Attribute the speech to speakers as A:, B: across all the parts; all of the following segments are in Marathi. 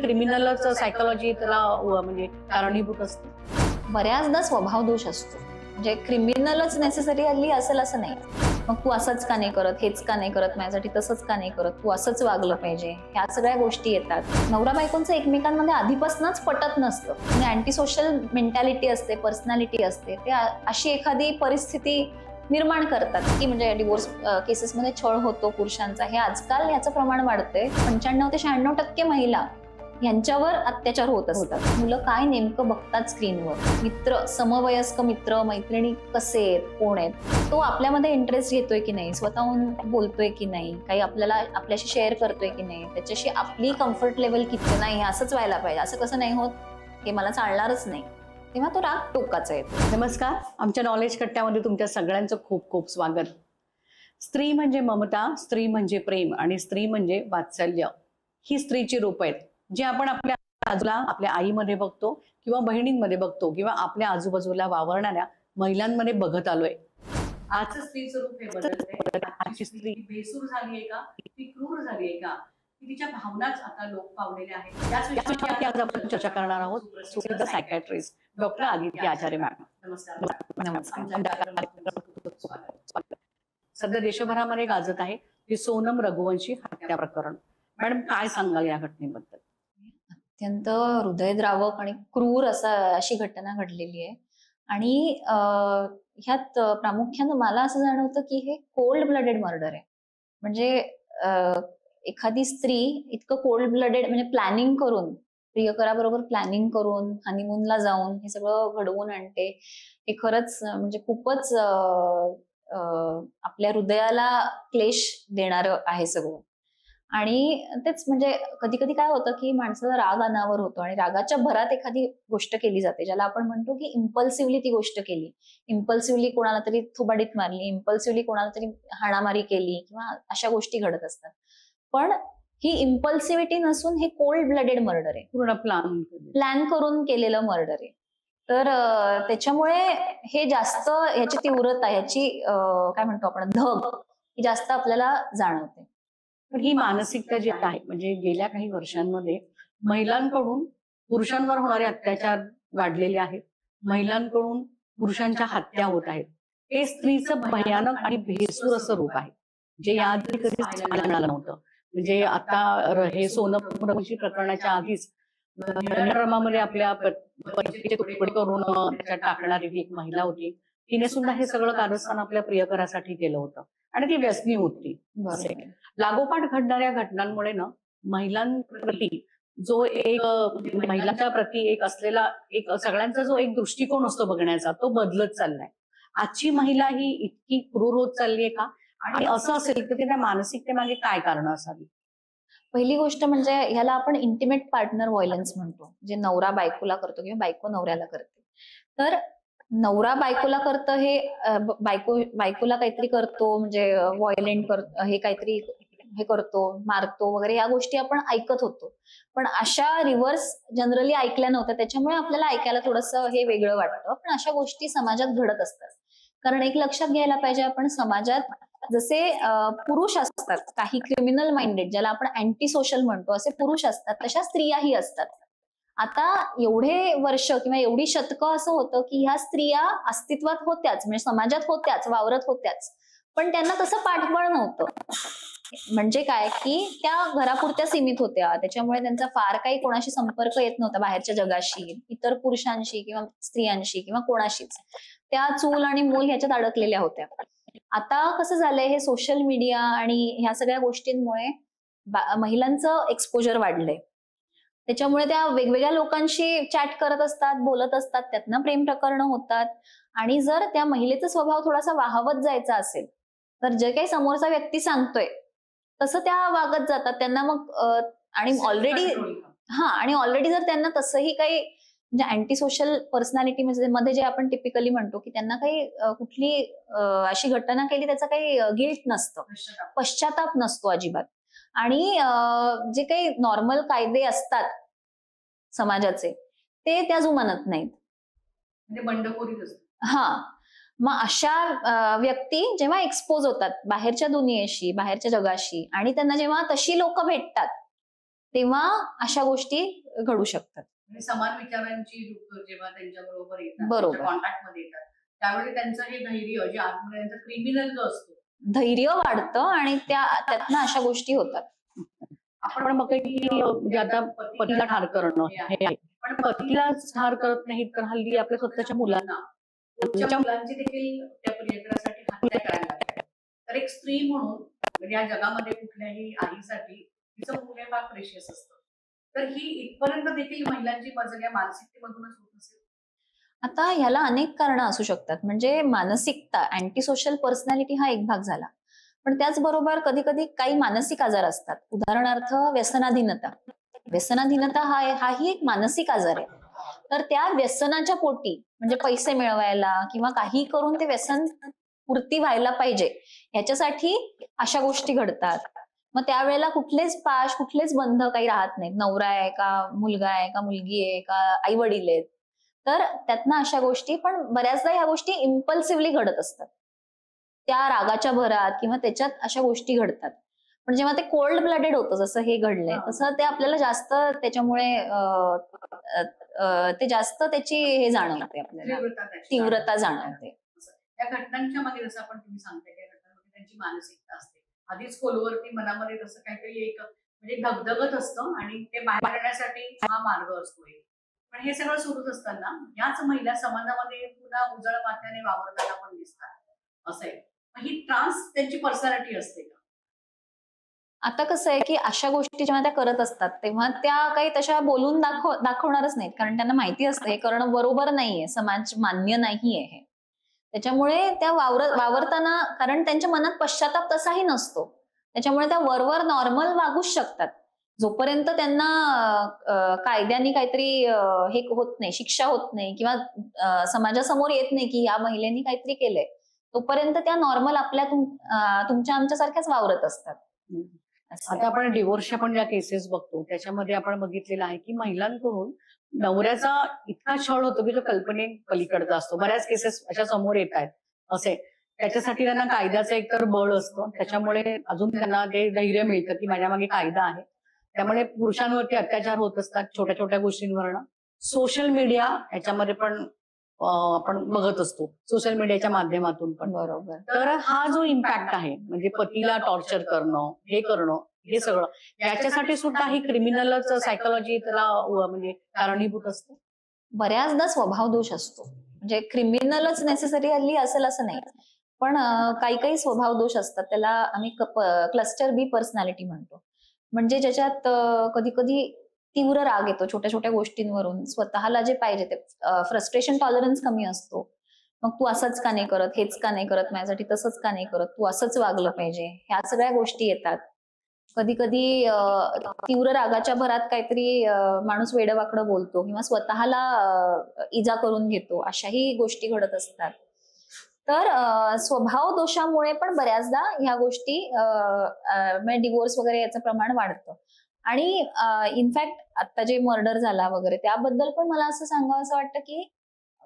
A: क्रिमिनलच सायकोलॉजी त्याला म्हणजे कारणीभूत असते.
B: बऱ्याचदा स्वभाव दोष असतो, म्हणजे क्रिमिनलच नेसेसरी असेल असं नाही. मग तू असंच का नाही करत, हेच का नाही करत, माझ्यासाठी तसंच का नाही करत, तू असंच वागलं पाहिजे, ह्या सगळ्या गोष्टी येतात. नवरा बायकोंचं एकमेकांमध्ये आधीपासूनच पटत नसतं, म्हणजे अँटी सोशल मेंटॅलिटी असते, पर्सनॅलिटी असते. ते अशी एखादी परिस्थिती निर्माण करतात की म्हणजे डिवोर्स केसेसमध्ये छळ होतो पुरुषांचा. हे आजकाल याचं प्रमाण वाढतंय. 95 ते 96% महिला यांच्यावर अत्याचार होत असतात. मुलं काय नेमकं बघतात स्क्रीनवर, मित्र, समवयस्क मित्र मैत्रिणी कसे आहेत, कोण आहेत, तो आपल्यामध्ये इंटरेस्ट घेतोय की नाही, स्वतःहून बोलतोय की नाही, काही आपल्याशी शेअर करतोय की नाही, त्याच्याशी आपली कम्फर्ट लेवल किती नाही, असंच व्हायला पाहिजे, असं कसं नाही होत, हे मला चालणारच नाही, तेव्हा तो राग टोकाचा येतो.
A: नमस्कार, आमच्या नॉलेज कट्ट्यामध्ये तुमच्या सगळ्यांचं खूप खूप स्वागत. स्त्री म्हणजे ममता, स्त्री म्हणजे प्रेम आणि स्त्री म्हणजे वात्सल्य, ही स्त्रीची रूप आहेत जे आपण आपल्या बाजूला आपल्या आईमध्ये बघतो किंवा बहिणींमध्ये बघतो किंवा आपल्या आजूबाजूला वावरणाऱ्या महिलांमध्ये बघत आलोय. आजचं स्त्रीचं रूप हे बदलतंय. आजची स्त्री भेसूर झाली आहे का, ती क्रूर झाली आहे का, तिच्या भावनाच आता लोप पावलेल्या आहेत. याच विषयावरती आज आपण चर्चा करणार आहोत. सुप्रसिद्ध सायकॅट्रिस्ट डॉक्टर आदित्य आचार्य मॅडम. नमस्कार. सध्या देशभरामध्ये गाजत आहे की सोनम रघुवंशी हत्या प्रकरण. मॅडम, काय सांगाल या घटनेबद्दल?
B: अत्यंत हृदयद्रावक आणि क्रूर अशी घटना घडलेली आहे. आणि ह्यात प्रामुख्यानं मला असं जाणवतं की हे कोल्ड ब्लडेड मर्डर आहे. म्हणजे एखादी स्त्री इतकं कोल्ड ब्लडेड, म्हणजे प्लॅनिंग करून, प्रियकराबरोबर प्लॅनिंग करून हनीमूनला जाऊन हे सगळं घडवून आणते. हे खरंच म्हणजे खूपच आपल्या हृदयाला क्लेश देणारं आहे सगळं. आणि तेच म्हणजे कधी कधी काय होतं की माणसाचा राग अनावर होतो आणि रागाच्या भरात एखादी गोष्ट केली जाते, ज्याला आपण म्हणतो की इम्पल्सिव्हली ती गोष्ट केली, इम्पल्सिव्हली कोणाला तरी थोबाडीत मारली, इम्पल्सिव्हली कोणाला तरी हाणामारी केली किंवा अशा गोष्टी घडत असतात. पण ही इम्पल्सिव्हिटी नसून हे कोल्ड ब्लडेड मर्डर आहे,
A: पूर्ण
B: प्लॅन करून केलेलं मर्डर आहे. तर त्याच्यामुळे हे जास्त, ह्याची तीव्रता, ह्याची काय म्हणतो आपण, धग ही जास्त आपल्याला जाणवते.
A: पण ही मानसिकता जी आहे, म्हणजे गेल्या काही वर्षांमध्ये महिलांकडून पुरुषांवर होणारे अत्याचार वाढलेले आहेत, महिलांकडून पुरुषांच्या हत्या होत आहेत. हे स्त्रीचं भयानक आणि भेसूर असं रूप आहे जे याआधी कधी पाहायला मिळालं नव्हतं. म्हणजे आता हे सोनम रघुवंशी प्रकरणाच्या आधीच मध्ये आपल्या पतीचे तुकडे करून त्याच्यात टाकणारी एक महिला होती. तिने सुद्धा हे सगळं कारस्थान आपल्या प्रियकरासाठी केलं होतं आणि ती व्यसनी होती. लागोपाठ घडणाऱ्या घटनांमुळे ना महिलांप्रती जो एक महिलांच्या प्रती एक असलेला एक सगळ्यांचा जो एक दृष्टिकोन असतो बघण्याचा, तो बदलत चाललाय. आजची महिला ही इतकी क्रूर होत चालली आहे का, आणि असं असेल तर त्या मानसिकतेमागे काय कारण असावी?
B: पहिली गोष्ट म्हणजे ह्याला आपण इंटिमेट पार्टनर व्हायलन्स म्हणतो, जे नवरा बायकोला करतो किंवा बायको नवऱ्याला करते. तर नवरा बायकोला करतं हे बायकोला काहीतरी करतो, म्हणजे व्हायलेंट करतो, हे काहीतरी हे करतो, मारतो वगैरे, या गोष्टी आपण ऐकत होतो. पण अशा रिव्हर्स जनरली ऐकल्या नव्हत्या, त्याच्यामुळे आपल्याला ऐकायला थोडंसं हे वेगळं वाटतं. पण अशा गोष्टी समाजात घडत असतात. कारण एक लक्षात घ्यायला पाहिजे, आपण समाजात जसे पुरुष असतात काही क्रिमिनल माइंडेड, ज्याला आपण अँटी सोशल म्हणतो, असे पुरुष असतात, तशा स्त्रियाही असतात. आता एवढे वर्ष किंवा एवढी शतकं असं होतं की ह्या स्त्रिया अस्तित्वात होत्याच, म्हणजे समाजात होत्याच, वावरत होत्याच, पण त्यांना तसं पाठबळ नव्हतं. म्हणजे काय की त्या घरापुरत्या सीमित होत्या, त्याच्यामुळे त्यांचा फार काही कोणाशी संपर्क येत नव्हता बाहेरच्या जगाशी, इतर पुरुषांशी किंवा स्त्रियांशी किंवा कोणाशीच. त्या चूल आणि मूल ह्याच्यात अडकलेल्या होत्या. आता कसं झालंय, हे सोशल मीडिया आणि ह्या सगळ्या गोष्टींमुळे महिलांचं एक्सपोजर वाढलंय. त्याच्यामुळे त्या वेगवेगळ्या लोकांशी चॅट करत असतात, बोलत असतात, त्यातनं प्रेम प्रकरणं होतात. आणि जर त्या महिलेचा स्वभाव थोडासा वाहवत जायचा असेल तर जे काही समोरचा व्यक्ती सांगतोय तसं त्या वागत जातात. त्यांना मग आणि ऑलरेडी जर त्यांना तसंही काही, म्हणजे अँटी सोशल पर्सनॅलिटी मध्ये जे आपण टिपिकली म्हणतो की त्यांना काही कुठली अशी घटना केली त्याचा काही गिल्ट नसतं, पश्चाताप नसतो अजिबात. आणि जे काही नॉर्मल कायदे असतात समाजाचे ते त्या जुमानत नाहीत,
A: म्हणजे बंडखोरीच असते.
B: मग अशा व्यक्ती जेव्हा एक्सपोज होतात बाहेरच्या दुनियेशी, बाहेरच्या जगाशी, आणि त्यांना जेव्हा तशी लोक भेटतात तेव्हा अशा गोष्टी घडू शकतात.
A: म्हणजे समान विचारांची लोक जेव्हा त्यांच्या बरोबर येतात,
B: बरोबर.
A: कॉन्टॅक्ट मध्ये येतात, त्यावेळी त्यांचं हे धैर्य जे आतमध्ये त्यांचा क्रिमिनल जो असतो,
B: धैर्य वाढतं आणि त्यातनं अशा गोष्टी होतात.
A: आपण बघतोय की म्हणजे आता पतीला ठार करणं हे आहे, पण पतीला ठार करत नाहीत तर हल्ली आपल्या स्वतःच्या मुलांना, त्यांच्या मुलांची देखील त्या प्रियकरासाठी हत्या करायला लागतात. तर एक स्त्री म्हणून म्हणजे या जगामध्ये कुठल्याही आईसाठी तिचं मूल हे फार प्रेशियस असतं. तर ही इथपर्यंत देखील महिलांची मजल या मानसिकतेमधूनच होत असेल.
B: आता ह्याला अनेक कारणं असू शकतात. म्हणजे मानसिकता, अँटी सोशल पर्सनॅलिटी हा एक भाग झाला. पण त्याचबरोबर कधी कधी काही मानसिक आजार असतात. उदाहरणार्थ व्यसनाधीनता. व्यसनाधीनता हाही एक मानसिक आजार आहे. तर त्या व्यसनाच्या पोटी म्हणजे पैसे मिळवायला किंवा काही करून ते व्यसन पूर्ती व्हायला पाहिजे ह्याच्यासाठी अशा गोष्टी घडतात. मग त्यावेळेला कुठलेच पाश, कुठलेच बंध काही राहत नाहीत. नवरा आहे का, मुलगा आहे का, मुलगी आहे का, आई वडील आहेत. तर त्यातनं अशा गोष्टी, पण बऱ्याचदा ह्या गोष्टी इम्पल्सिव्हली घडत असतात. त्या रागाच्या भरात किंवा त्याच्यात अशा गोष्टी घडतात. पण जेव्हा ते कोल्ड ब्लडेड होतं, जसं हे घडलंय, तसं ते आपल्याला जास्त त्याच्यामुळे ते जास्त त्याची हे जाणवते, आपल्याला तीव्रता जाणवते.
A: या घटनांच्या मागे जसं आपण तुम्ही सांगताय त्या घटनांमध्ये त्यांची मानसिकता असते. आधीच खोलवरती मनामध्ये तसं काहीतरी एक म्हणजे धगधगत असतं आणि ते बाहेर येण्यासाठी हा मार्ग असतो. पण हे सगळं सुरूच असताना याच महिला समाजामध्ये पुन्हा उजळ माथ्याने वावरताना पण दिसतात. असं आहे. ही ट्रान्स त्यांची पर्सनॅलिटी असते का?
B: आता कसं आहे की अशा गोष्टी जेव्हा त्या करत असतात तेव्हा त्या काही तशा बोलून दाखवणारच नाहीत, कारण त्यांना माहिती असतं हे करणं बरोबर नाहीये, समाज मान्य नाहीये हे. त्याच्यामुळे त्या वावरताना, कारण त्यांच्या मनात पश्चाताप तसाही नसतो, त्याच्यामुळे त्या वरवर नॉर्मल वागूच शकतात. जोपर्यंत त्यांना कायद्याने काहीतरी हे होत नाही, शिक्षा होत नाही किंवा समाजासमोर येत नाही की या महिलेनी काहीतरी केलंय, तोपर्यंत त्या नॉर्मल आपल्या तुमच्या आमच्यासारख्याच वावरत असतात.
A: आता आपण डिवोर्सच्या पण ज्या केसेस बघतो त्याच्यामध्ये आपण बघितलेलं आहे की महिलांकडून नवऱ्याचा इतका छळ होतो की जो कल्पने पलीकडचा असतो. बऱ्याच केसेस अशा समोर येत आहेत असे. त्याच्यासाठी त्यांना कायद्याचं एकतर बळ असतं, त्याच्यामुळे अजून त्यांना ते धैर्य मिळतं की माझ्या मागे कायदा आहे. त्यामुळे पुरुषांवरती अत्याचार होत असतात छोट्या छोट्या गोष्टींवरनं. सोशल मीडिया याच्यामध्ये पण आपण बघत असतो, सोशल मीडियाच्या माध्यमातून पण.
B: बरोबर.
A: तर हा जो इम्पॅक्ट आहे म्हणजे पतीला टॉर्चर करणं, हे करणं, हे सगळं याच्यासाठी सुद्धा ही क्रिमिनलच सायकोलॉजी त्याला म्हणजे कारणीभूत असते.
B: बऱ्याचदा स्वभाव दोष असतो, म्हणजे क्रिमिनलच नेसेसरी असेल असं नाही, पण काही काही स्वभाव दोष असतात. त्याला आम्ही क्लस्टर बी पर्सनॅलिटी म्हणतो. म्हणजे ज्याच्यात कधी कधी तीव्र राग येतो छोट्या छोट्या गोष्टींवरून, स्वतःला जे पाहिजे ते फ्रस्ट्रेशन टॉलरन्स कमी असतो. मग तू असंच का नाही करत, हेच का नाही करत माझ्यासाठी, तसंच का नाही करत, तू असंच वागलं पाहिजे, ह्या सगळ्या गोष्टी येतात. कधी कधी तीव्र रागाच्या भरात काहीतरी माणूस वेडवाकडं बोलतो किंवा स्वतःला इजा करून घेतो, अशाही गोष्टी घडत असतात. तर स्वभाव दोषामुळे पण बऱ्याचदा ह्या गोष्टी म्हणजे डिवोर्स वगैरे याचं प्रमाण वाढतं. आणि इनफॅक्ट आता जे मर्डर झाला वगैरे त्याबद्दल पण मला असं सांगावं असं वाटतं की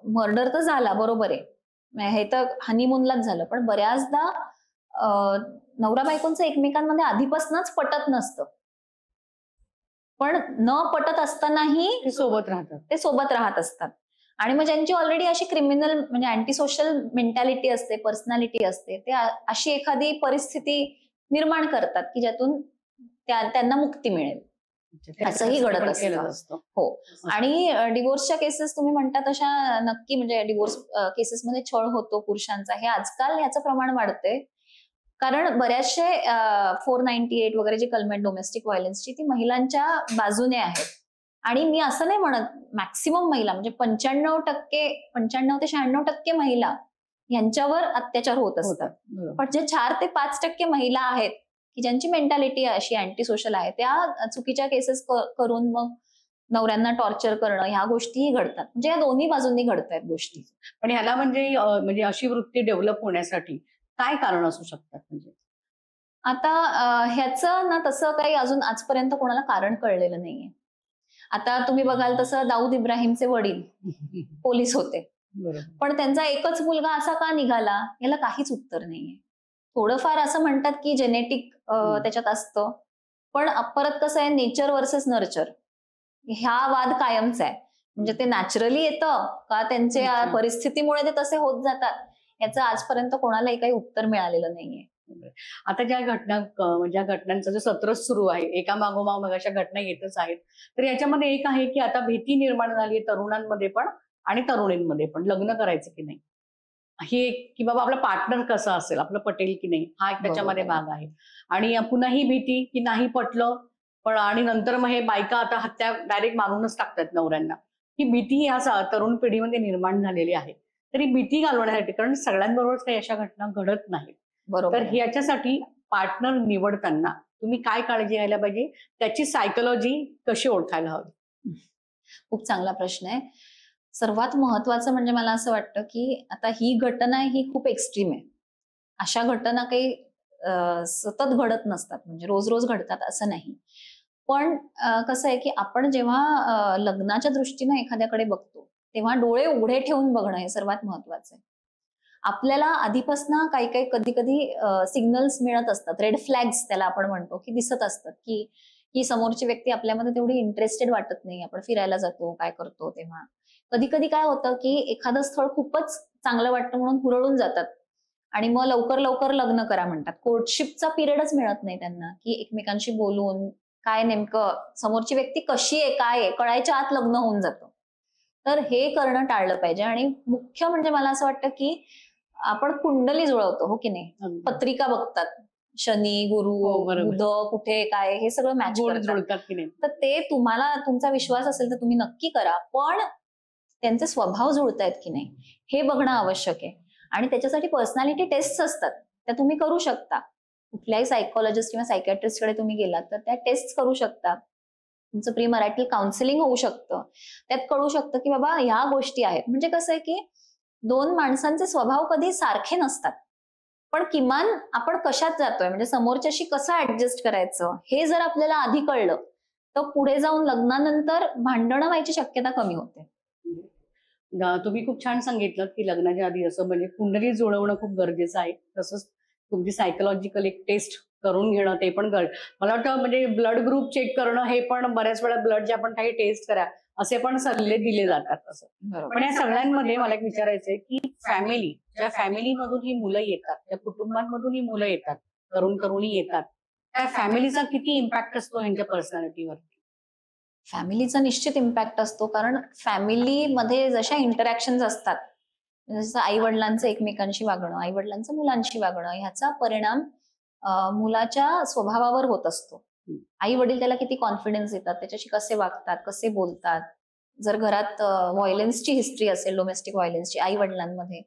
B: मर्डर तर झाला, बरोबर आहे, हे तर हनीमूनलाच झालं, पण बऱ्याचदा नवरा बायकोंचं एकमेकांमध्ये आधीपासूनच पटत नसतं, पण न पटत असतानाही
A: ते सोबत
B: राहत असतात. आणि मग ज्यांची ऑलरेडी अशी क्रिमिनल म्हणजे अँटी सोशल मेंटॅलिटी असते, पर्सनॅलिटी असते, ते अशी एखादी परिस्थिती निर्माण करतात की ज्यातून त्यांना मुक्ती मिळेल, असंही घडत असतं. हो. आणि डिवोर्सच्या केसेस तुम्ही म्हणता तशा नक्की, म्हणजे डिवोर्स केसेसमध्ये छळ होतो पुरुषांचा, हे आजकाल याचं प्रमाण वाढतंय. कारण बऱ्याचशे 498 वगैरे जी कलमे डोमेस्टिक व्हायलन्सची, ती महिलांच्या बाजूने आहेत. आणि मी असं नाही म्हणत, मॅक्सिमम महिला म्हणजे 95 ते 96% महिला यांच्यावर अत्याचार होत असतात. पण जे 4 ते 5% महिला आहेत की ज्यांची मेंटॅलिटी अशी अँटी सोशल आहे, त्या चुकीच्या केसेस करून मग नवऱ्यांना टॉर्चर करणं, ह्या गोष्टीही घडतात. म्हणजे या दोन्ही बाजूंनी घडतायत गोष्टी.
A: पण ह्याला म्हणजे अशी वृत्ती डेव्हलप होण्यासाठी काय कारण असू शकतात? म्हणजे
B: आता ह्याचं ना तसं काही अजून आजपर्यंत कोणाला कारण कळलेलं नाहीये. आता तुम्ही बघाल तसं दाऊद इब्राहिमचे वडील पोलीस होते, पण त्यांचा एकच मुलगा असा का निघाला, याला काहीच उत्तर नाहीये. थोडंफार असं म्हणतात की जेनेटिक त्याच्यात असतं, पण परत कसं आहे, नेचर वर्सेस नर्चर ह्या वाद कायमच आहे. म्हणजे ते नॅचरली येतं का त्यांच्या
A: अच्छा.
B: परिस्थितीमुळे ते तसे होत जातात, याचं आजपर्यंत कोणालाही काही उत्तर मिळालेलं नाहीये.
A: आता ज्या घटना ज्या घटनांचा जो सत्रच सुरू आहे, एका मागोमाग मग अशा घटना येतच आहेत. तर याच्यामध्ये एक आहे की आता भीती निर्माण झाली आहे तरुणांमध्ये पण आणि तरुणींमध्ये पण, लग्न करायचं की नाही. ही एक की बाबा आपला पार्टनर कसा असेल, आपलं पटेल की नाही, हा एक त्याच्यामध्ये
B: बरोबर.
A: भाग आहे. आणि पुन्हा ही भीती की नाही पटलं पण आणि नंतर मग हे बायका आता हत्या डायरेक्ट मारूनच टाकतात नवऱ्यांना. ही भीती या तरुण पिढीमध्ये निर्माण झालेली आहे. तर ही भीती घालवण्यासाठी, कारण सगळ्यांबरोबरच काही अशा घटना घडत नाहीत.
B: बरोबर
A: तर
B: आहे.
A: याच्यासाठी पार्टनर निवडताना तुम्ही काय काळजी घ्यायला पाहिजे? त्याची सायकॉलॉजी कशी ओळखायला हवी?
B: खूप चांगला प्रश्न आहे. सर्वात महत्वाचं म्हणजे मला असं वाटतं की आता ही घटना ही खूप एक्स्ट्रीम आहे. अशा घटना काही सतत घडत नसतात, म्हणजे रोज रोज घडतात असं नाही. पण कसं आहे की आपण जेव्हा लग्नाच्या दृष्टीनं एखाद्याकडे बघतो, तेव्हा डोळे उघडे ठेवून बघणं हे सर्वात महत्वाचं आहे. आपल्याला आधीपासून काही काही कधी कधी सिग्नल्स मिळत असतात, रेड फ्लॅग्स त्याला आपण म्हणतो, की दिसत असतात की ही समोरची व्यक्ती आपल्यामध्ये तेवढी इंटरेस्टेड वाटत नाही. आपण फिरायला जातो, काय करतो तेव्हा कधी कधी काय होतं की एखादं स्थळ खूपच चांगलं वाटतं म्हणून हुरळून जातात आणि मग लवकर लवकर लग्न करा म्हणतात. कोर्टशिपचा पिरियडच मिळत नाही त्यांना, की एकमेकांशी बोलून काय नेमकं समोरची व्यक्ती कशी आहे, काय आहे कळायच्या आत लग्न होऊन जातं. तर हे करणं टाळलं पाहिजे. आणि मुख्य म्हणजे मला असं वाटतं की आपण कुंडली जुळवतो, हो की नाही,
A: अगदी.
B: पत्रिका बघतात, शनी गुरु
A: हो, बरोबर.
B: बुध कुठे काय हे सगळं मॅच
A: गुण
B: करतात.
A: जुळतात की नाही.
B: तर ते तुम्हाला तुमचा विश्वास असेल तर तुम्ही नक्की करा, पण त्यांचे स्वभाव जुळतायत की नाही हे बघणं आवश्यक आहे. आणि त्याच्यासाठी पर्सनॅलिटी टेस्ट असतात, त्या तुम्ही करू शकता. कुठल्याही सायकोलॉजिस्ट किंवा सायकॅट्रिस्टकडे तुम्ही गेलात तर त्या टेस्ट करू शकता. तुमचं प्री मॅरिटल काउन्सिलिंग होऊ शकतं. त्यात कळू शकतं की बाबा ह्या गोष्टी आहेत. म्हणजे कसं आहे की दोन माणसांचे स्वभाव कधी सारखे नसतात, पण किमान आपण कशात जातोय, म्हणजे समोरच्याशी कसं ऍडजस्ट करायचं हे जर आपल्याला आधी कळलं तर पुढे जाऊन लग्नानंतर भांडणं व्हायची शक्यता कमी होते.
A: तुम्ही खूप छान सांगितलं की लग्नाच्या आधी असं म्हणजे कुंडली जुळवणं खूप गरजेचं आहे. तसंच तुमची सायकोलॉजिकल एक टेस्ट करून घेणं ते पण मला वाटतं म्हणजे ब्लड ग्रुप चेक करणं हे पण बऱ्याच वेळा ब्लडचे आपण काही टेस्ट करा असे पण सल्ले दिले जातात असं.
B: बरोबर.
A: पण या सगळ्यांमध्ये मला एक विचारायचंय की फॅमिली, ज्या फॅमिलीमधून ही मुलं येतात, त्या कुटुंबांमधून ही मुलं येतात, तरुण तरुणी येतात, त्या फॅमिलीचा किती इम्पॅक्ट असतो ह्यांच्या पर्सनॅलिटीवर?
B: फॅमिलीचा निश्चित इम्पॅक्ट असतो, कारण फॅमिलीमध्ये जशा इंटरॅक्शन असतात, जसं आई वडिलांचं एकमेकांशी वागणं, आई वडिलांचं मुलांशी वागणं, ह्याचा परिणाम मुलाच्या स्वभावावर होत असतो. आई वडील त्याला किती कॉन्फिडन्स देतात, त्याच्याशी कसे वागतात, कसे बोलतात. जर घरात व्हायलन्सची हिस्ट्री असेल, डोमेस्टिक व्हायलन्सची आई वडिलांमध्ये,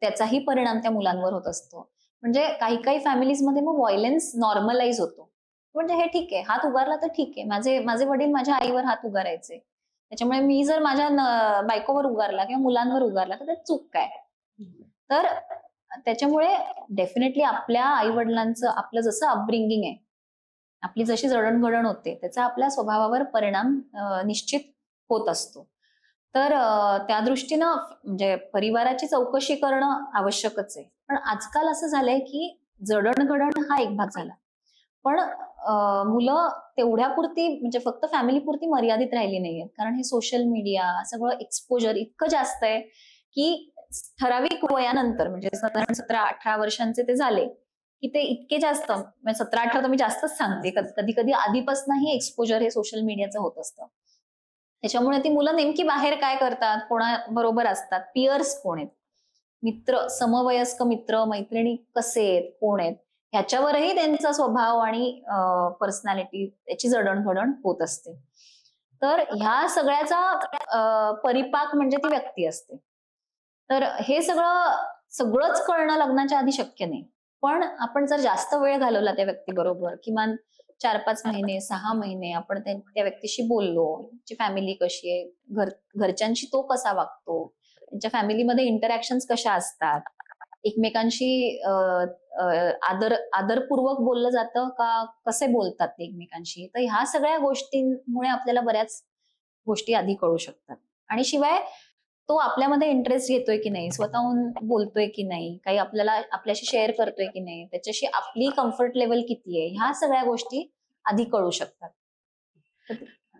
B: त्याचाही परिणाम त्या मुलांवर होत असतो. म्हणजे काही काही फॅमिलीजमध्ये मग व्हायलन्स नॉर्मलाइज होतो. म्हणजे हे ठीक आहे, हात उगारला तर ठीक आहे. माझे माझे वडील माझ्या आईवर हात उगारायचे, त्याच्यामुळे मी जर माझ्या बायकोवर उगारला किंवा मुलांवर उगारला तर त्यात चूक काय. तर त्याच्यामुळे डेफिनेटली आपल्या आई वडिलांचं आपलं जसं अपब्रिंगिंग आहे, आपली जशी जडणघडण होते, त्याचा आपल्या स्वभावावर परिणाम निश्चित होत असतो. तर त्या दृष्टीनं म्हणजे परिवाराची चौकशी करणं आवश्यकच आहे. पण आजकाल असं झालंय की जडणघडण हा एक भाग झाला, पण मुलं तेवढ्यापुरती म्हणजे फक्त फॅमिलीपुरती मर्यादित राहिली नाहीये. कारण हे सोशल मीडिया सगळं एक्सपोजर इतकं जास्त आहे की ठराविक वयानंतर, म्हणजे साधारण 17-18 वर्षांचे ते झाले की ते इतके जास्त, म्हणजे 17-18 तर मी जास्तच सांगते, कधी कधी आधीपासूनही एक्सपोजर हे सोशल मीडियाचं होत असतं. त्याच्यामुळे ती मुलं नेमकी बाहेर काय करतात, कोणाबरोबर असतात, पियर्स कोण आहेत, मित्र, समवयस्क मित्र मैत्रिणी कसे आहेत, कोण आहेत, ह्याच्यावरही त्यांचा स्वभाव आणि पर्सनॅलिटी त्याची जडणघडण होत असते. तर ह्या सगळ्याचा परिपाक म्हणजे ती व्यक्ती असते. तर हे सगळंच कळणं लग्नाच्या आधी शक्य नाही. पण आपण जर जास्त वेळ घालवला त्या व्यक्तीबरोबर, किमान 4-5 महिने 6 महिने आपण त्या व्यक्तीशी बोललो, त्याची फॅमिली कशी आहे, घरच्यांशी तो कसा वागतो, त्यांच्या फॅमिलीमध्ये इंटरॅक्शन्स कशा असतात, एकमेकांशी आदरपूर्वक बोललं जातं का, कसे बोलतात ते एकमेकांशी, तर ह्या सगळ्या गोष्टींमुळे आपल्याला बऱ्याच गोष्टी आधी कळू शकतात. आणि शिवाय तो आपल्यामध्ये इंटरेस्ट घेतोय की नाही, स्वतःहून बोलतोय की नाही, काही आपल्याशी शेअर करतोय की नाही, त्याच्याशी आपली कम्फर्ट लेवल किती आहे, ह्या सगळ्या गोष्टी आधी कळू शकतात.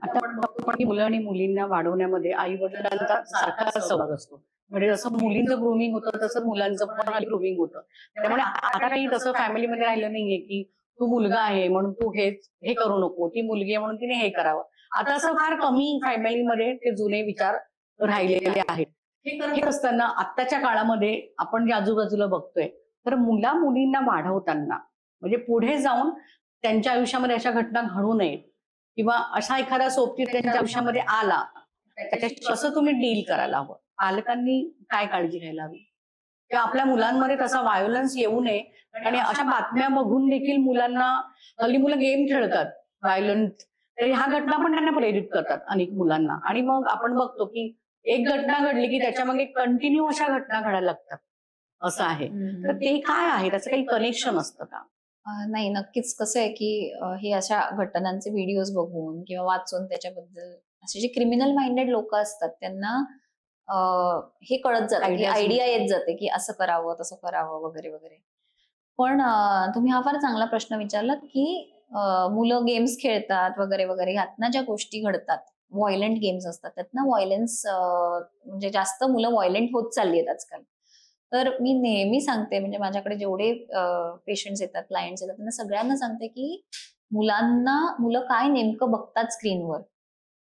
A: आता आपण बघतो पण की मुलं आणि मुलींना वाढवण्यामध्ये आई वडिलांचा सारखाच सहभाग असतो. म्हणजे जसं मुलींचं ग्रूमिंग होतं तसं मुलांचं पण ग्रूमिंग होतं. त्यामुळे आता काही तसं फॅमिलीमध्ये राहिलं नाहीये की तू मुलगा आहे म्हणून तू हे करू नको, ती मुलगी आहे म्हणून तिने हे करावं. आता असं फार कमी फॅमिलीमध्ये ते जुने विचार राहिलेले आहेत. हे असताना आत्ताच्या काळामध्ये आपण जे आजूबाजूला बघतोय तर मुला मुलींना वाढवताना म्हणजे पुढे जाऊन त्यांच्या आयुष्यामध्ये अशा घटना घडू नयेत किंवा असा एखादा सोबती त्यांच्या आयुष्यामध्ये आला त्याच्याशी कसं तुम्ही डील करायला हवं, पालकांनी काय काळजी घ्यायला हवी किंवा आपल्या मुलांमध्ये तसा व्हायोलन्स येऊ नये. आणि अशा बातम्या बघून देखील मुलांना, हल्ली मुलं गेम खेळतात व्हायोलंट, तर ह्या घटना पण त्यांना प्रेरित करतात अनेक मुलांना. आणि मग आपण बघतो की एक घटना घडली की त्याच्या मागे कंटिन्यू अशा घटना घडायला लागतात असं आहे. तर ते काय आहे, त्याचं काही कनेक्शन असतं का?
B: नाही, नक्कीच. कसं आहे की हे अशा घटनांचे व्हिडिओज बघून किंवा वाचून त्याच्याबद्दल असे जे क्रिमिनल माइंडेड लोक असतात त्यांना हे कळत जातं की आयडिया येत जाते की असं करावं तसं करावं वगैरे वगैरे. पण तुम्ही हा फार चांगला प्रश्न विचारलात की मुलं गेम्स खेळतात वगैरे वगैरे, ह्यातनं ज्या गोष्टी घडतात, व्हायलंट गेम्स असतात, त्यातनं व्हायलन्स म्हणजे जास्त मुलं व्हायलंट होत चालली आहेत आजकाल. तर मी नेहमी सांगते, म्हणजे माझ्याकडे जेवढे पेशंट्स येतात, क्लायंट्स येतात, त्यांना सगळ्यांना सांगते की मुलं काय नेमकं बघतात स्क्रीनवर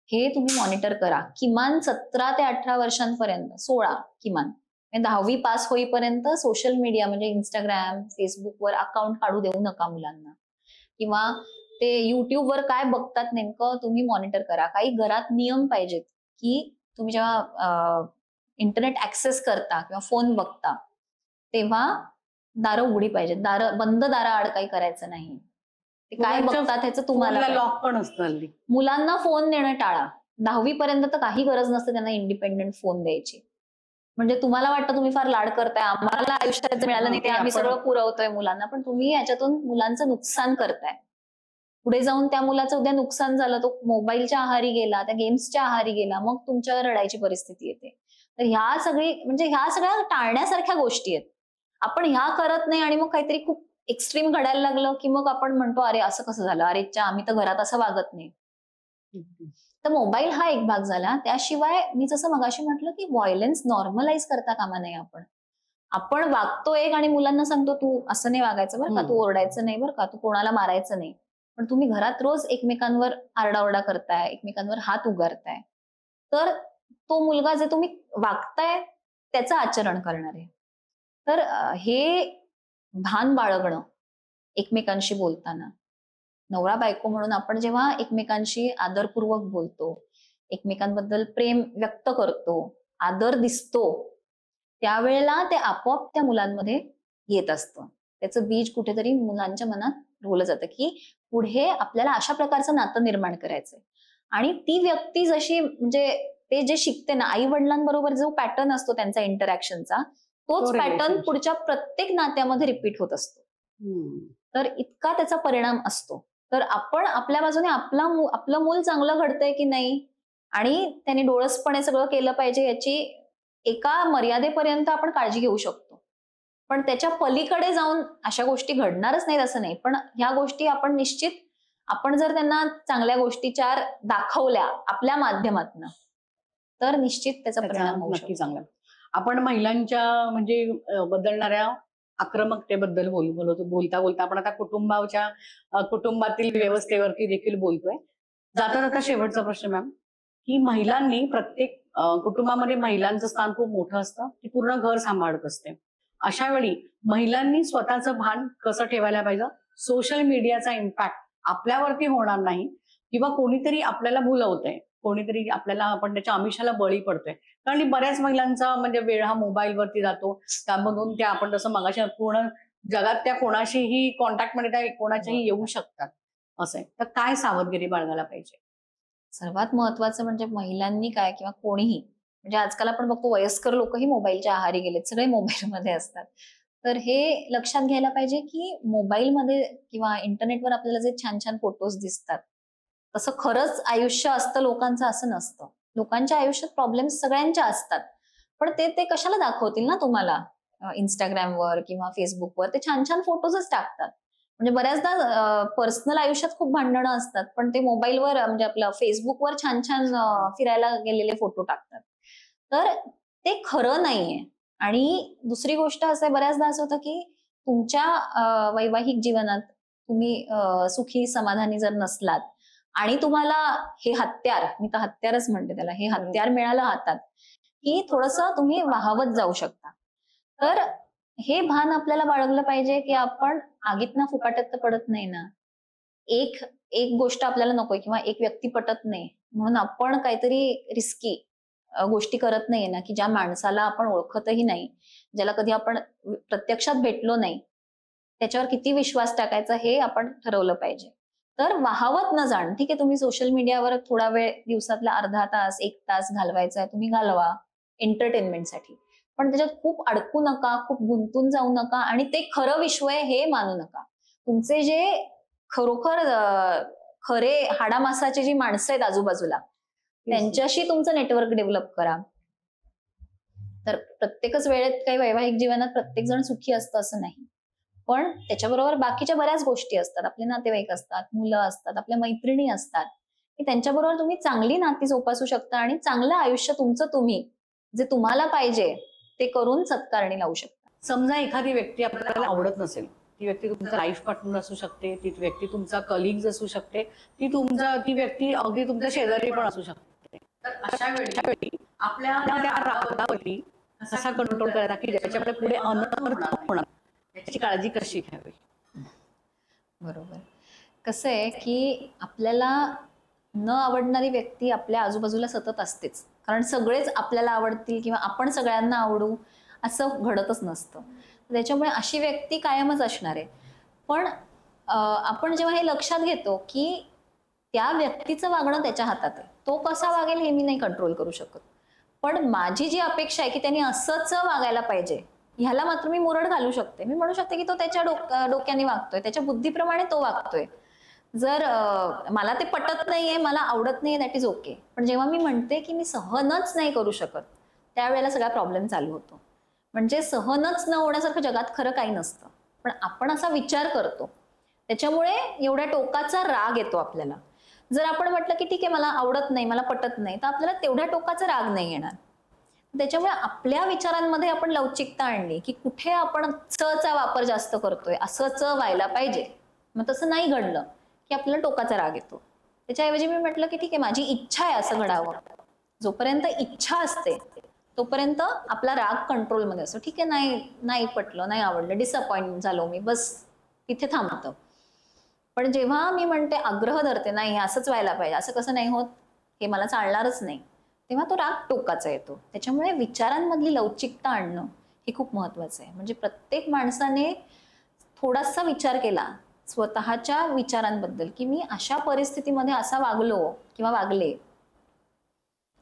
B: हे तुम्ही मॉनिटर करा. किमान 17 ते 18 वर्षांपर्यंत, 16 किमान, 10वी पास होईपर्यंत सोशल मीडिया म्हणजे इंस्टाग्राम, फेसबुकवर अकाउंट काढू देऊ नका मुलांना. किंवा ते युट्यूबवर काय बघतात नेमकं तुम्ही मॉनिटर करा. काही घरात नियम पाहिजेत की तुम्ही जेव्हा इंटरनेट ऍक्सेस करता किंवा फोन बघता तेव्हा दारं उघडी पाहिजेत. बंद दाराआड काही करायचं नाही. ते काय बघतात ह्याचं तुम्हाला
A: लॉक पण असतं हल्ली.
B: मुलांना फोन देणं टाळा. 10वी पर्यंत तर काही गरज नसते त्यांना इंडिपेंडेंट फोन द्यायची. म्हणजे तुम्हाला वाटतं तुम्ही फार लाड करताय, आम्हाला आयुष्यात मिळालं नाही ते आम्ही सगळं पुरवतोय मुलांना, पण तुम्ही याच्यातून मुलांचं नुकसान करताय. पुढे जाऊन त्या मुलाचं उद्या नुकसान झालं, तो मोबाईलच्या आहारी गेला, त्या गेम्सच्या आहारी गेला, मग तुमच्यावर रडायची परिस्थिती येते. तर ह्या सगळ्या टाळण्यासारख्या गोष्टी आहेत. आपण ह्या करत नाही आणि मग काहीतरी खूप एक्स्ट्रीम घडायला लागलं की मग आपण म्हणतो अरे असं कसं झालं, अरे आम्ही तर घरात असं वागत नाही. तर मोबाईल हा एक भाग झाला. त्याशिवाय मी जसं मगाशी म्हटलं की व्हायलन्स नॉर्मलाइज करता कामा नये. आपण वागतो एक आणि मुलांना सांगतो तू असं नाही वागायचं बरं का, तू ओरडायचं नाही बरं का, तू कोणाला मारायचं नाही. पण तुम्ही घरात रोज एकमेकांवर आरडाओरडा करताय, एकमेकांवर हात उगारताय, तर तो मुलगा जे तुम्ही वागताय त्याचं आचरण करणार आहे. तर हे भान बाळगणं एकमेकांशी बोलताना, नवरा बायको म्हणून आपण जेव्हा एकमेकांशी आदरपूर्वक बोलतो, एकमेकांबद्दल प्रेम व्यक्त करतो, आदर दिसतो, त्यावेळेला ते आपोआप त्या मुलांमध्ये येत असतं. त्याचं बीज कुठेतरी मुलांच्या मनात रोवलं जातं की पुढे आपल्याला अशा प्रकारचं नातं निर्माण करायचंय. आणि ती व्यक्ती जशी, म्हणजे ते जे शिकते ना, आई वडिलांबरोबर जो पॅटर्न असतो त्यांचा इंटरॅक्शनचा, तोच पॅटर्न पुढच्या प्रत्येक नात्यामध्ये रिपीट होत असतो. तर इतका त्याचा परिणाम असतो. तर आपण आपल्या बाजूने आपलं मूल चांगलं घडतंय की नाही आणि त्याने डोळसपणे सगळं केलं पाहिजे याची एका मर्यादेपर्यंत आपण काळजी घेऊ शकतो. पण त्याच्या पलीकडे जाऊन अशा गोष्टी घडणारच नाहीत असं नाही. पण ह्या गोष्टी आपण जर त्यांना चांगल्या गोष्टी 4 दाखवल्या आपल्या माध्यमातून, तर निश्चित त्याचा परिणाम होऊ
A: नक्की
B: शकतो.
A: चांगला. आपण महिलांच्या म्हणजे बदलणाऱ्या आक्रमकतेबद्दल बोलता बोलता आपण आता कुटुंबातील व्यवस्थेवरती देखील बोलतोय. जाता जाता शेवटचा प्रश्न मॅम, की महिलांनी प्रत्येक कुटुंबामध्ये महिलांचं स्थान खूप मोठं असतं, ती पूर्ण घर सांभाळत असते. अशा वेळी महिलांनी स्वतःचं भान कसं ठेवायला पाहिजे? सोशल मीडियाचा इम्पॅक्ट आपल्यावरती होणार नाही किंवा कोणीतरी आपल्याला भुलवतंय, कोणीतरी आपण त्याच्या आमिषाला बळी पडतोय. कारण बऱ्याच महिलांचा म्हणजे वेळ हा मोबाईलवरती जातो, त्यामधून त्या आपण जसं मगाशी पूर्ण जगात त्या कोणाशीही कॉन्टॅक्टमध्ये त्या कोणाच्याही येऊ शकतात असं आहे. तर काय सावधगिरी बाळगायला पाहिजे?
B: सर्वात महत्वाचं म्हणजे महिलांनी काय किंवा कोणीही, म्हणजे आजकाल आपण बघतो वयस्कर लोकही मोबाईलच्या आहारी गेलेत, सगळे मोबाईलमध्ये असतात. तर हे लक्षात घ्यायला पाहिजे की मोबाईलमध्ये किंवा इंटरनेटवर आपल्याला जे छान छान फोटोज दिसतात तसं खरंच आयुष्य असतं लोकांचं असं नसतं. लोकांच्या आयुष्यात प्रॉब्लेम्स सगळ्यांच्या असतात, पण ते कशाला दाखवतील ना तुम्हाला इंस्टाग्रामवर किंवा फेसबुकवर. ते छान छान फोटोजच टाकतात. म्हणजे बऱ्याचदा पर्सनल आयुष्यात खूप भांडणं असतात, पण ते मोबाईलवर म्हणजे आपलं फेसबुकवर छान छान फिरायला गेलेले फोटो टाकतात. तर ते खरं नाहीये. आणि दुसरी गोष्ट असं आहे, बऱ्याचदा असं होतं की तुमच्या वैवाहिक जीवनात तुम्ही सुखी समाधानी जर नसलात आणि तुम्हाला हे हत्यार, मी तर हत्यारच म्हणते त्याला, हे हत्यार मिळालं हातात, की थोडंसं तुम्ही वाहावत जाऊ शकता. तर हे भान आपल्याला बाळगलं पाहिजे, की आपण आगीतनं फुकाट्यात तर पडत नाही ना. एक एक गोष्ट आपल्याला नकोय किंवा एक व्यक्ती पटत नाही म्हणून आपण काहीतरी रिस्की गोष्टी करत नाहीये ना, की ज्या माणसाला आपण ओळखतही नाही, ज्याला कधी आपण प्रत्यक्षात भेटलो नाही, त्याच्यावर किती विश्वास टाकायचा हे आपण ठरवलं पाहिजे. तर वाहावत न जाणं, ठीक आहे तुम्ही सोशल मीडियावर थोडा वेळ दिवसातला अर्धा तास, 1 तास घालवायचा आहे, तुम्ही घालवा एंटरटेनमेंटसाठी. पण त्याच्यात खूप अडकू नका, खूप गुंतून जाऊ नका आणि ते खरं विश्व आहे हे मानू नका. तुमचे जे खरोखर खरे हाडामासाची जी माणसं आहेत आजूबाजूला, त्यांच्याशी तुमचं नेटवर्क डेव्हलप करा. तर प्रत्येकच वेळेत काही वैवाहिक जीवनात प्रत्येक जण सुखी असतं असं नाही. पण त्याच्याबरोबर बाकीच्या बऱ्याच गोष्टी असतात. आपले नातेवाईक असतात, मुलं असतात, आपल्या मैत्रिणी असतात, की त्यांच्याबरोबर तुम्ही चांगली नाती जोपासू शकता आणि चांगलं आयुष्य तुमचं तुम्ही, जे तुम्हाला पाहिजे ते करून सत्कारणी लावू शकता.
A: समजा एखादी व्यक्ती आपल्याला आवडत नसेल, ती व्यक्ती तुमचा लाईफ पार्टनर असू शकते, ती व्यक्ती तुमचा कलिग्ज असू शकते, ती व्यक्ती अगदी तुमच्या शेजारी पण असू शकते. तर अशा वेळी आपल्या त्या रागावरती कसा कंट्रोल करायचा की ज्याच्याकडे पुढे अनर्थ होणार, याची काळजी कशी घ्यावी?
B: बरोबर. कसं आहे, की आपल्याला न आवडणारी व्यक्ती आपल्या आजूबाजूला सतत असतेच. कारण सगळेच आपल्याला आवडतील किंवा आपण सगळ्यांना आवडू असं घडतच नसतं. त्याच्यामुळे अशी व्यक्ती कायमच असणार आहे. पण आपण जेव्हा हे लक्षात घेतो, की त्या व्यक्तीचं वागणं त्याच्या हातात आहे. तो कसा वागेल हे मी नाही कंट्रोल करू शकत. पण माझी जी अपेक्षा आहे, की त्यांनी असंच वागायला पाहिजे, ह्याला मात्र मी मुरड घालू शकते. मी म्हणू शकते, की तो त्याच्या डोक्याने वागतोय, त्याच्या बुद्धीप्रमाणे तो वागतोय. जर मला ते पटत नाहीये, मला आवडत नाहीये, दॅट इज ओके. पण जेव्हा मी म्हणते, की मी सहनच नाही करू शकत, त्यावेळेला सगळा प्रॉब्लेम चालू होतो. म्हणजे सहनच न होण्यासारखं जगात खरं काही नसतं. पण आपण असा विचार करतो. त्याच्यामुळे एवढ्या टोकाचा राग येतो आपल्याला. जर आपण म्हटलं, की ठीक आहे मला आवडत नाही, मला पटत नाही, तर आपल्याला तेवढ्या टोकाचा राग नाही येणार. त्याच्यामुळे आपल्या विचारांमध्ये आपण लवचिकता आणली, की कुठे आपण चा वापर जास्त करतोय, असंच व्हायला पाहिजे. मग तसं नाही घडलं, की आपल्याला टोकाचा राग येतो. त्याच्याऐवजी मी म्हटलं, की ठीक आहे माझी इच्छा आहे असं घडावं. जोपर्यंत इच्छा असते, तोपर्यंत आपला राग कंट्रोलमध्ये असतो. ठीक आहे नाही पटलं, नाही आवडलं, डिसअपॉइंट झालो मी, बस तिथे थांबतं. पण जेव्हा मी म्हणते आग्रह धरते, नाही हे असंच व्हायला पाहिजे, असं कसं नाही होत, हे मला चालणारच नाही, तेव्हा तो राग टोकाचा येतो. त्याच्यामुळे विचारांमधली लवचिकता आणणं हे खूप महत्वाचं आहे. म्हणजे प्रत्येक माणसाने थोडासा विचार केला स्वतःच्या विचारांबद्दल, की मी अशा परिस्थितीमध्ये असा वागलो किंवा वागले,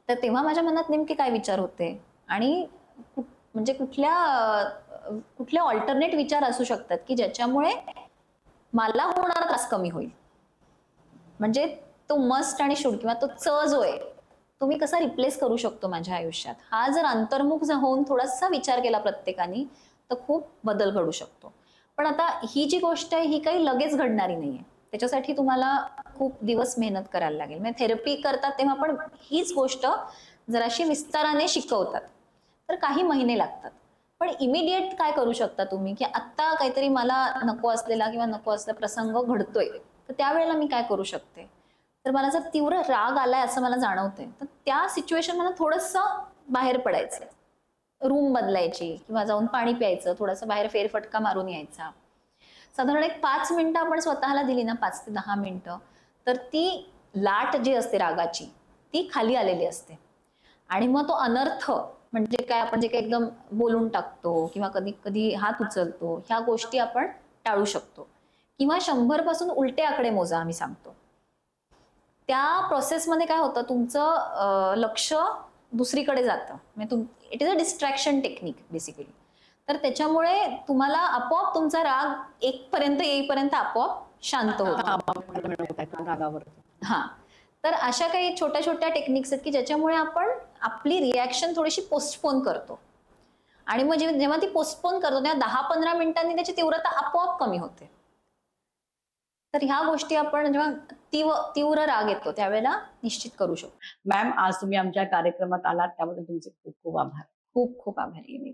B: तर तेव्हा माझ्या मनात नेमके काय विचार होते आणि म्हणजे कुठल्या ऑल्टरनेट विचार असू शकतात, की ज्याच्यामुळे मला होणारा त्रास कमी होईल. म्हणजे तो मस्ट आणि शुड किंवा तो जो आहे तो मी कसा रिप्लेस करू शकतो माझ्या आयुष्यात, हा जर अंतर्मुख होऊन थोडासा विचार केला प्रत्येकाने, तर खूप बदल घडू शकतो. पण आता ही जी गोष्ट आहे ही काही लगेच घडणारी नाहीये. त्याच्यासाठी तुम्हाला खूप दिवस मेहनत करायला लागेल. म्हणजे थेरपी करतात तेव्हा पण हीच गोष्ट जराशी विस्ताराने शिकवतात, तर काही महिने लागतात. पण इमिडिएट काय करू शकता तुम्ही, की आता काहीतरी मला नको असलेला किंवा नको असलेला प्रसंग घडतोय, तर त्यावेळेला मी काय करू शकते. तर मला जर तीव्र राग आलाय असं मला जाणवतंय, तर त्या सिच्युएशन मला थोडंसं बाहेर पडायचं, रूम बदलायची किंवा जाऊन पाणी प्यायचं, थोडंसं बाहेर फेरफटका मारून यायचा. साधारण एक 5 मिनिटं आपण स्वतःला दिली ना, 5 ते 10 मिनिटं, तर ती लाट जी असते रागाची ती खाली आलेली असते. आणि मग तो अनर्थ म्हणजे काय, आपण जे काही एकदम बोलून टाकतो किंवा कधी कधी हात उचलतो, ह्या गोष्टी आपण टाळू शकतो. किंवा 100 पासून उलटे आकडे मोजा आम्ही सांगतो. त्या प्रोसेसमध्ये काय होतं, तुमचं लक्ष दुसरीकडे जातं. म्हणजे it is a distraction technique basically. तर त्याच्यामुळे तुम्हाला आपोआप तुमचा राग 1 पर्यंत येईपर्यंत आपोआप शांत होतो
A: रागावर.
B: हा. तर अशा काही छोट्या छोट्या टेक्निक्स आहेत, की ज्याच्यामुळे आपण आपली रिॲक्शन थोडीशी पोस्टपोन करतो. आणि मग जेव्हा ती पोस्टपोन करतो तेव्हा 10-15 मिनिटांनी त्याची तीव्रता आपोआप कमी होते. तर ह्या गोष्टी आपण जेव्हा तीव्र राग येतो त्यावेळेला निश्चित करू शकतो.
A: मॅम, आज तुम्ही आमच्या कार्यक्रमात आलात त्याबद्दल तुमचे खूप खूप आभार.
B: खूप खूप आभारी आहे मी.